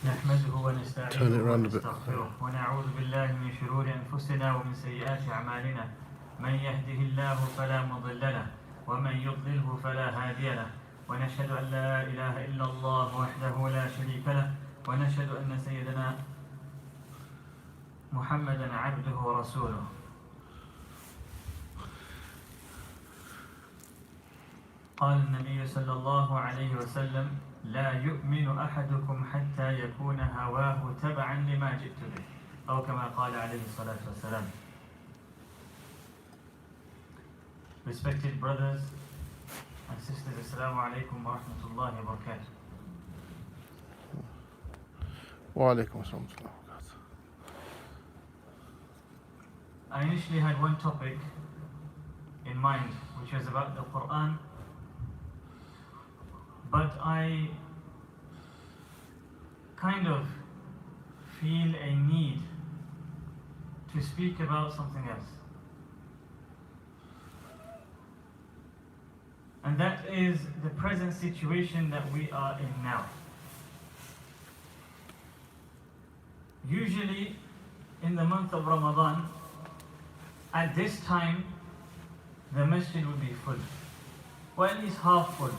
نحمده ونستعينه ونستغفره ونعوذ بالله من شرور أنفسنا ومن سيئات أعمالنا من يهده الله فلا مضل له ومن يضلله فلا هادي له ونشهد أن لا إله إلا الله وحده لا شريك له ونشهد أن سيدنا محمدا عبده ورسوله. قال النبي صلى الله عليه وسلم لا يؤمن أحدكم حتى يكون هواه تبعا لما جئت به أو كما قال عليه الصلاة والسلام. Respected brothers and sisters, Assalamu alaikum wa rahmatullahi wa barakatuh. Wa alaikum assalam wa barakatuh. I initially had one topic in mind, which was about the Quran, but I kind of feel a need to speak about something else. And that is the present situation that we are in now. Usually in the month of Ramadan, at this time, the masjid will be full, or at least half full.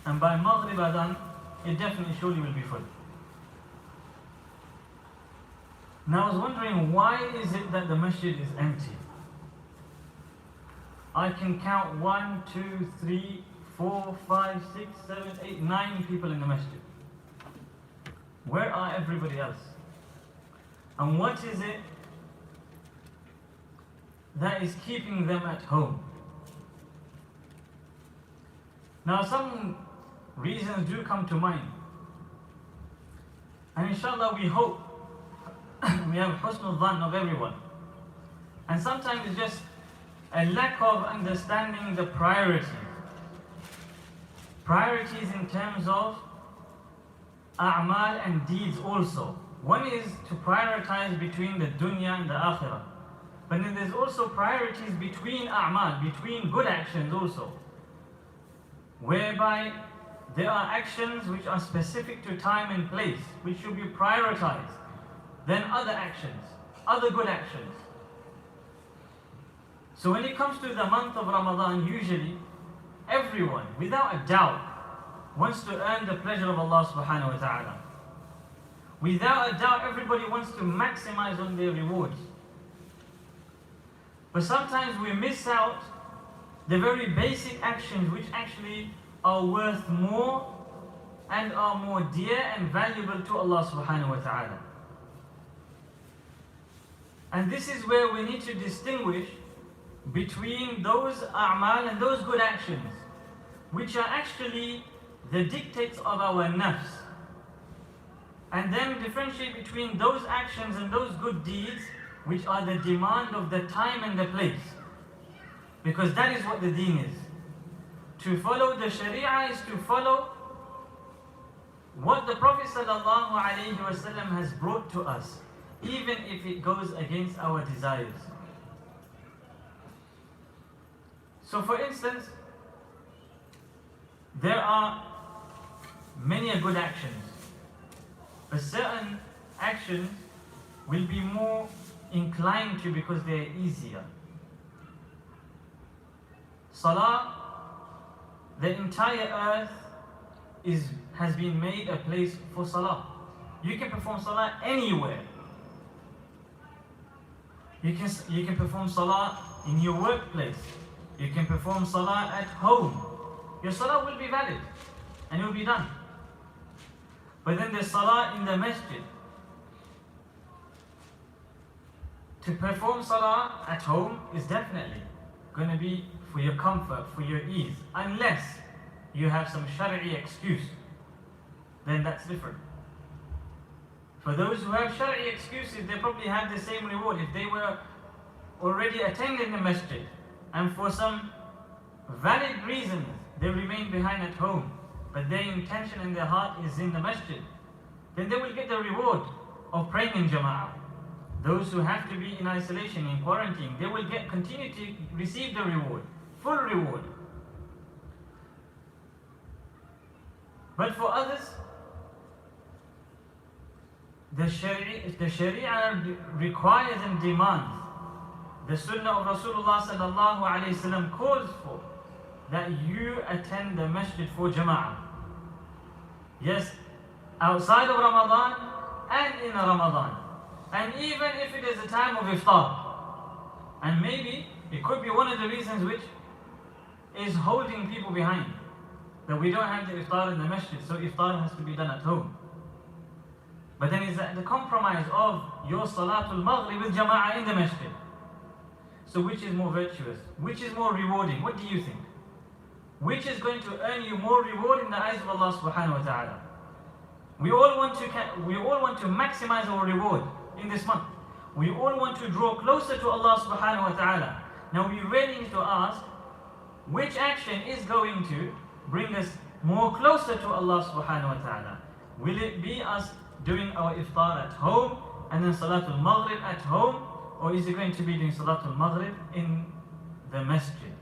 And by Maghrib Adhan, it definitely surely will be full. Now I was wondering, why is it that the masjid is empty? I can count 1, 2, 3, 4, 5, 6, 7, 8, 9 people in the masjid. Where are everybody else? And what is it that is keeping them at home? Now some reasons do come to mind. And inshallah we hope, we have husnul dhan of everyone. And sometimes it's just a lack of understanding the priorities. Priorities in terms of a'mal and deeds also. One is to prioritize between the dunya and the akhirah. But then there's also priorities between a'mal, between good actions also. Whereby there are actions which are specific to time and place, which should be prioritized. Then other actions, other good actions. So when it comes to the month of Ramadan, usually everyone, without a doubt, wants to earn the pleasure of Allah subhanahu wa ta'ala. Without a doubt, everybody wants to maximize on their rewards. But sometimes we miss out the very basic actions which actually are worth more and are more dear and valuable to Allah subhanahu wa ta'ala. And this is where we need to distinguish between those a'mal and those good actions, which are actually the dictates of our nafs. And then differentiate between those actions and those good deeds which are the demand of the time and the place. Because that is what the deen is. To follow the sharia is to follow what the Prophet ﷺ has brought to us, even if it goes against our desires. So for instance, there are many good actions, but certain actions will be more inclined to because they are easier. Salah, the entire earth has been made a place for salah. You can perform salah anywhere. You can perform salah in your workplace. You can perform salah at home. Your salah will be valid and it will be done. But then there's salah in the masjid. To perform salah at home is definitely going to be for your comfort, for your ease, unless you have some shari'i excuse. Then that's different. For those who have shari'i excuses, they probably have the same reward if they were already attending the masjid, and for some valid reasons they remain behind at home, but their intention and their heart is in the masjid, then they will get the reward of praying in jama'ah. Those who have to be in isolation, in quarantine, they will continue to receive the reward, full reward. But for others, the Sharia requires and demands, the Sunnah of Rasulullah sallallahu alayhi wasallam calls for, that you attend the masjid for Jama'ah. Yes, outside of Ramadan and in Ramadan. And even if it is a time of Iftar. And maybe it could be one of the reasons which is holding people behind, that we don't have the Iftar in the masjid, so Iftar has to be done at home. But then is the compromise of your Salatul Maghrib with Jama'ah in the masjid. So which is more virtuous? Which is more rewarding? What do you think? Which is going to earn you more reward in the eyes of Allah subhanahu wa ta'ala? We all want to maximize our reward in this month. We all want to draw closer to Allah subhanahu wa ta'ala. Now we really need to ask, which action is going to bring us more closer to Allah subhanahu wa ta'ala? Will it be us doing our iftar at home and then Salatul Maghrib at home? Or is it going to be doing Salatul Maghrib in the masjid?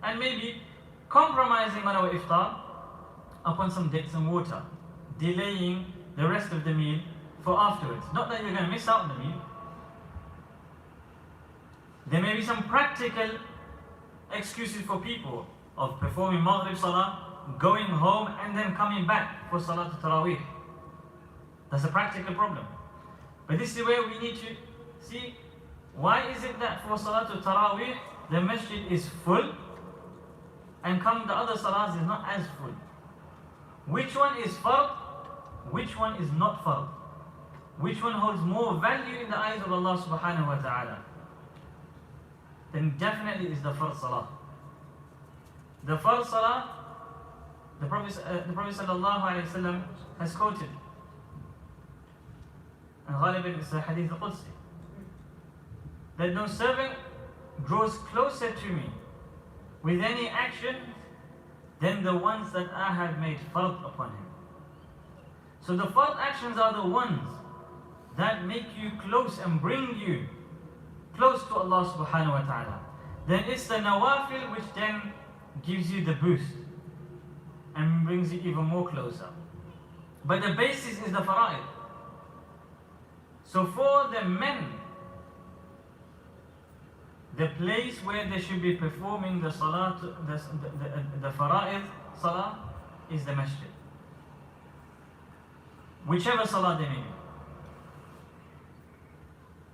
And maybe compromising on our iftar upon some dates and water, delaying the rest of the meal for afterwards. Not that you're going to miss out on the meal. There may be some practical excuses for people of performing Maghrib Salah, going home and then coming back for Salatul Taraweeh. That's a practical problem. But this is where we need to see, why is it that for Salatul Taraweeh the masjid is full and come the other salahs is not as full? Which one is fard? Which one is not fard? Which one holds more value in the eyes of Allah subhanahu wa ta'ala? Then definitely is the fard salah. The fard salah, the Prophet sallallahu alayhi wa sallam has quoted, and Ghaliban is a hadith al-Qudsi, that no servant draws closer to me with any action than the ones that I have made fard upon him. So the fard actions are the ones that make you close and bring you close to Allah subhanahu wa ta'ala. Then it's the nawafil which then gives you the boost and brings you even more closer. But the basis is the fara'id. So for the men, the place where they should be performing the salah, the fara'id salah, is the masjid. Whichever salah they may be.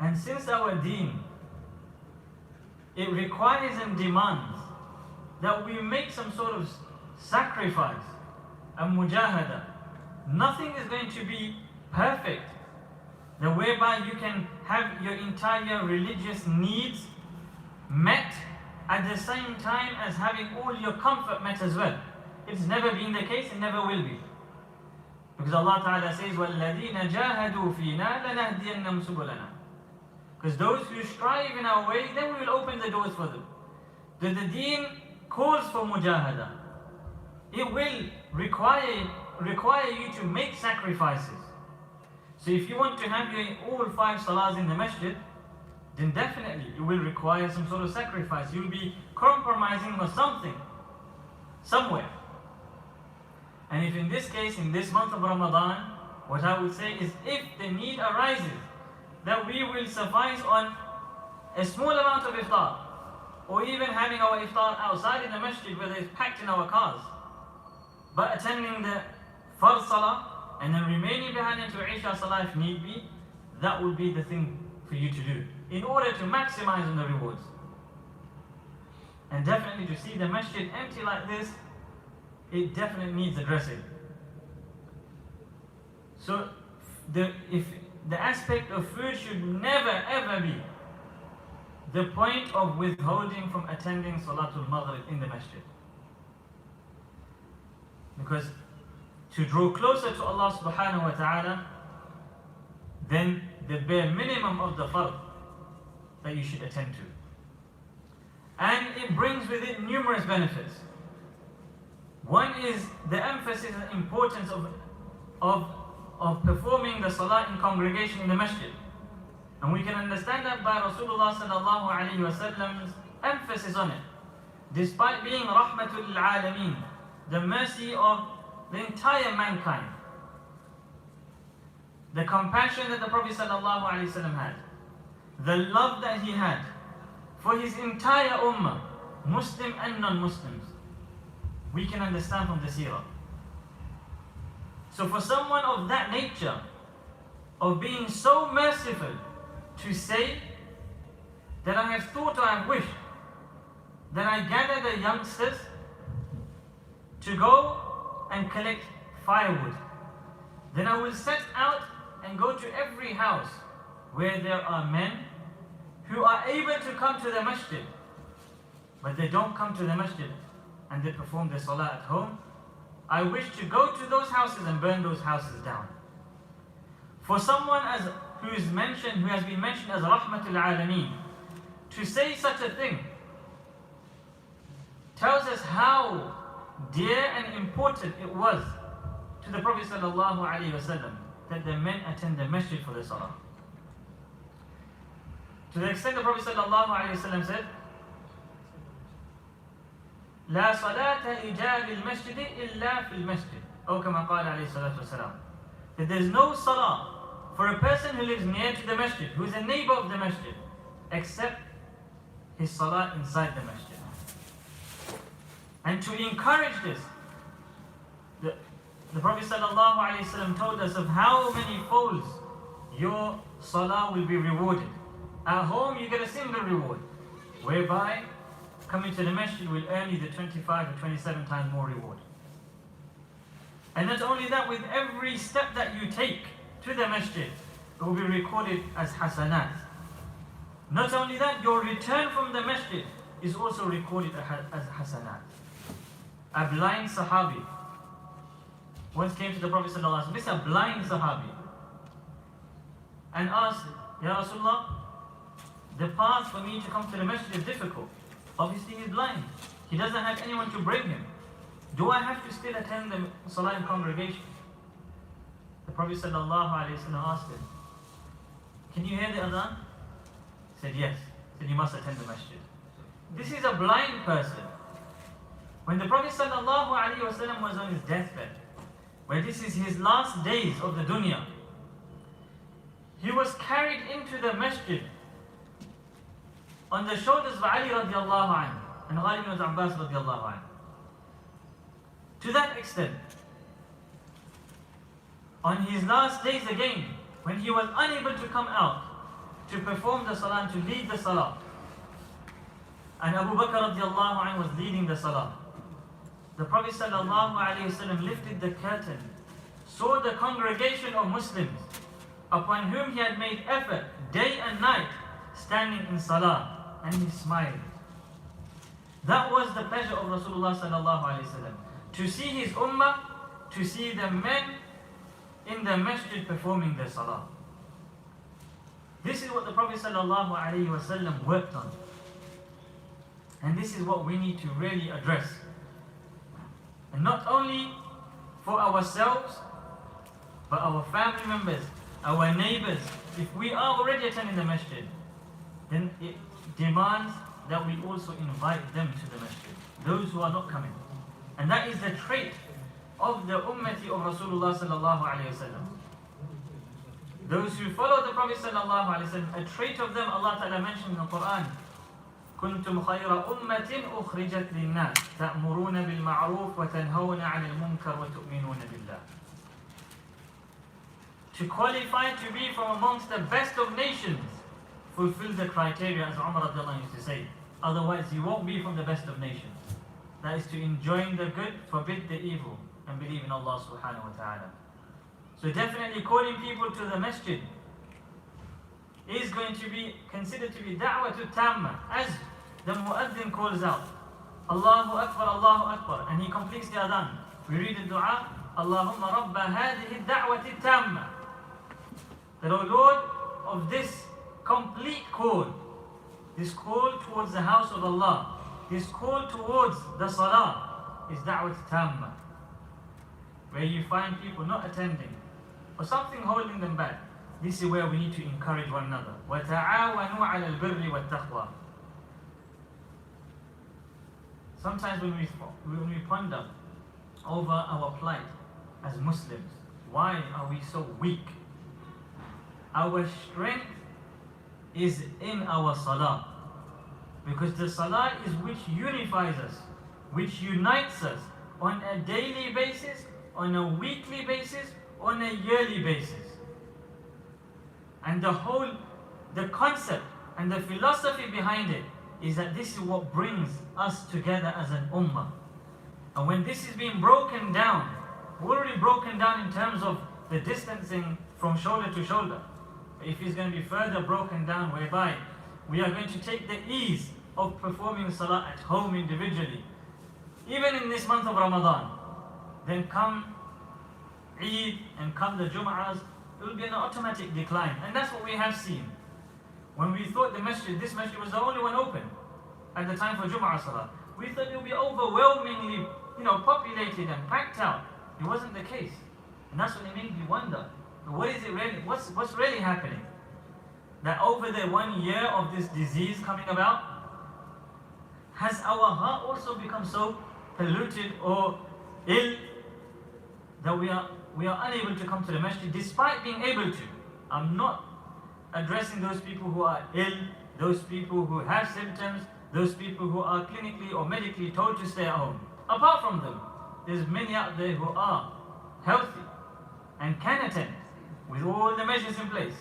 And since our deen, it requires and demands that we make some sort of sacrifice and mujahada. Nothing is going to be perfect, that whereby you can have your entire religious needs met at the same time as having all your comfort met as well. It's never been the case and never will be. Because Allah Ta'ala says, وَالَّذِينَ جَاهَدُوا فِينَا لَنَهْدِيَنَّهُمْ سُبُلَنَا. Because those who strive in our way, then we will open the doors for them. The deen calls for mujahada. It will require you to make sacrifices. So if you want to have your all 5 salahs in the masjid, then definitely it will require some sort of sacrifice. You'll be compromising on something, somewhere. And if in this case, in this month of Ramadan, what I would say is, if the need arises, that we will suffice on a small amount of iftar, or even having our iftar outside in the masjid where it's packed in our cars, but attending the fard salah and then remaining behind into Isha salah if need be, that would be the thing for you to do in order to maximize on the rewards. And definitely to see the masjid empty like this, it definitely needs addressing. So the aspect of food should never ever be the point of withholding from attending Salatul Maghrib in the masjid. Because to draw closer to Allah subhanahu wa ta'ala, then the bare minimum of the fard that you should attend to. And it brings with it numerous benefits. One is the emphasis and importance of performing the salah in congregation in the masjid. And we can understand that by Rasulullah sallallahu alayhi wa sallam's emphasis on it. Despite being rahmatul lil alameen, the mercy of the entire mankind. the compassion that the Prophet ﷺ had, the love that he had for his entire ummah, Muslim and non-Muslims, we can understand from the seerah. So for someone of that nature, of being so merciful, to say that I have thought or I have wished that I gather the youngsters to go and collect firewood, then I will set out and go to every house where there are men who are able to come to the masjid, but they don't come to the masjid and they perform their salah at home. I wish to go to those houses and burn those houses down. For someone who has been mentioned as Rahmatul Alameen, to say such a thing tells us how dear and important it was to the Prophet ﷺ that the men attend the masjid for the salah. To the extent the Prophet ﷺ said, لا صلاة لجار المسجد إلا في المسجد أو كما قال عليه الصلاة والسلام, that there is no salah for a person who lives near to the masjid, who is a neighbor of the masjid, except his salah inside the masjid. And to encourage this, the Prophet ﷺ told us of how many folds your salah will be rewarded. At home you get a single reward, whereby coming to the masjid will earn you the 25 or 27 times more reward. And not only that, with every step that you take to the masjid, it will be recorded as hasanat. Not only that, your return from the masjid is also recorded as hasanat. A blind sahabi once came to the Prophet ﷺ, this is a blind sahabi, and asked, Ya Rasulullah, the path for me to come to the masjid is difficult. Obviously he's blind. He doesn't have anyone to bring him. Do I have to still attend the salah in congregation? The Prophet ﷺ asked him, can you hear the adhan? He said, yes. He said, you must attend the masjid. This is a blind person. When the Prophet ﷺ was on his deathbed, where this is his last days of the dunya, he was carried into the masjid on the shoulders of Ali radiallahu anhu and Ghalib ibn Abbas radiallahu anhu. To that extent, on his last days again, when he was unable to come out to perform the salah and to lead the salah, and Abu Bakr radiallahu anhu was leading the salah, the Prophet ﷺ lifted the curtain, saw the congregation of Muslims upon whom he had made effort day and night standing in salah, and he smiled. That was the pleasure of Rasulullah ﷺ, to see his ummah, to see the men in the masjid performing their salah. This is what the Prophet ﷺ worked on, and this is what we need to really address. And not only for ourselves, but our family members, our neighbors. If we are already attending the masjid, then it demands that we also invite them to the masjid, those who are not coming. And that is the trait of the ummati of Rasulullah sallallahu alayhi wasallam. Those who follow the Prophet sallallahu alayhi wasallam, a trait of them Allah Ta'ala mentioned in the Quran, كنتم خير أمة أخرجت للناس تأمرون بالمعروف وتنهون عن المنكر وتؤمنون بالله. To qualify to be from amongst the best of nations, fulfill the criteria as Umar radiallahu anhu used to say. Otherwise you won't be from the best of nations. That is to enjoin the good, forbid the evil, and believe in Allah subhanahu wa ta'ala. So definitely calling people to the masjid is going to be considered to be da'watul tamma, as the muaddin calls out, Allahu Akbar, and he completes the adhan. We read the dua, Allahumma rabba hadihi da'wati tamma. That, O Lord, of this complete call, this call towards the house of Allah, this call towards the salah is da'wat tamma, where you find people not attending or something holding them back. This is where we need to encourage one another. وَتَعَاوَنُوا عَلَى الْبِرِّ وَالتَّقْوَى. Sometimes when we ponder over our plight as Muslims, why are we so weak Our strength is in our salah. Because the salah is which unifies us, which unites us on a daily basis, on a weekly basis, on a yearly basis. And the concept and the philosophy behind it is that this is what brings us together as an ummah. And when this is being broken down, we're already broken down in terms of the distancing from shoulder to shoulder. But if it's going to be further broken down, whereby we are going to take the ease of performing salah at home individually, even in this month of Ramadan, then come Eid and come the Jum'ahs, it will be an automatic decline. And that's what we have seen. When we thought this masjid was the only one open at the time for Jum'ah Salah, we thought it would be overwhelmingly, populated and packed out. It wasn't the case. And that's what it made me wonder. What is it really, what's really happening? That over the 1 year of this disease coming about, has our heart also become so polluted or ill that we are unable to come to the masjid despite being able to? I'm not addressing those people who are ill, those people who have symptoms, those people who are clinically or medically told to stay at home. Apart from them, there's many out there who are healthy and can attend with all the measures in place.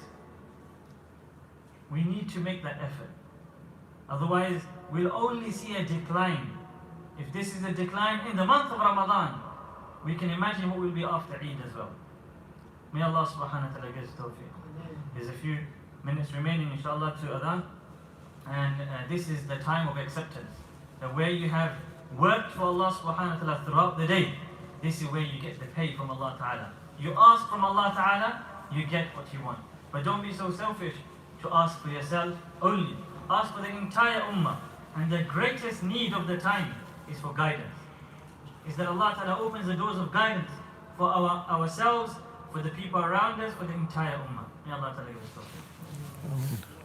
We need to make that effort. Otherwise, we'll only see a decline. If this is a decline in the month of Ramadan, we can imagine what will be after Eid as well. May Allah subhanahu wa ta'ala give us tawfiq. There's a few minutes remaining, inshallah, to Adhan. And this is the time of acceptance. That where you have worked for Allah subhanahu wa ta'ala throughout the day, this is where you get the pay from Allah ta'ala. You ask from Allah ta'ala, you get what you want. But don't be so selfish to ask for yourself only. Ask for the entire ummah. And the greatest need of the time is for guidance. Is that Allah ta'ala opens the doors of guidance for ourselves, for the people around us, for the entire ummah. May Allah ta'ala give us tawfiq.